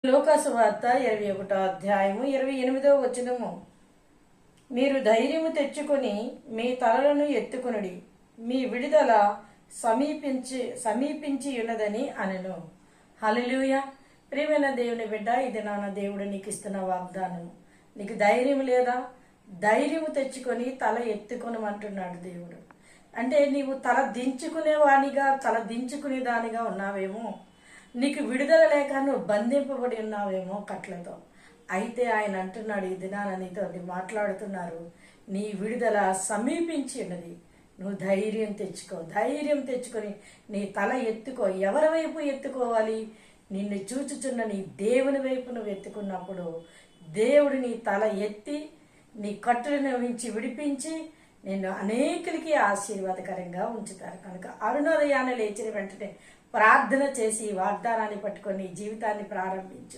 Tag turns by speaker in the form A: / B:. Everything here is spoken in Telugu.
A: లూకాసు వార్త 21వ అధ్యాయము 28వ వచనము. మీరు ధైర్యము తెచ్చుకొని మీ తలలను ఎత్తుకొనుడి, మీ విడుదల సమీపించి ఉన్నదని అనెను. హల్లెలూయా. ప్రియమైన దేవుని బిడ్డ, ఇది నాన్న దేవుడు నీకు ఇస్తున్న వాగ్దానము. నీకు ధైర్యం లేదా? ధైర్యము తెచ్చుకొని తల ఎత్తుకొనమంటున్నాడు దేవుడు. అంటే నీవు తల దించుకునే దానిగా ఉన్నావేమో, నీకు విడుదల లేక నువ్వు బంధింపబడి ఉన్నావేమో కట్లతో. అయితే ఆయన అంటున్నాడు, ఈ దినాన నీతో మాట్లాడుతున్నారు, నీ విడుదల సమీపించి ఉన్నది. నువ్వు ధైర్యం తెచ్చుకొని నీ తల ఎత్తుకో. ఎవరి వైపు ఎత్తుకోవాలి? నిన్ను చూచుచున్న నీ దేవుని వైపు నువ్వు ఎత్తుకున్నప్పుడు దేవుడు నీ తల ఎత్తి నీ కట్టులను నుంచి విడిపించి నిన్ను అనేకులకి ఆశీర్వాదకరంగా ఉంచుతారు. కనుక అరుణోదయాన్ని లేచిన వెంటనే ప్రార్థన చేసి వాగ్దానాన్ని పట్టుకొని జీవితాన్ని ప్రారంభించు.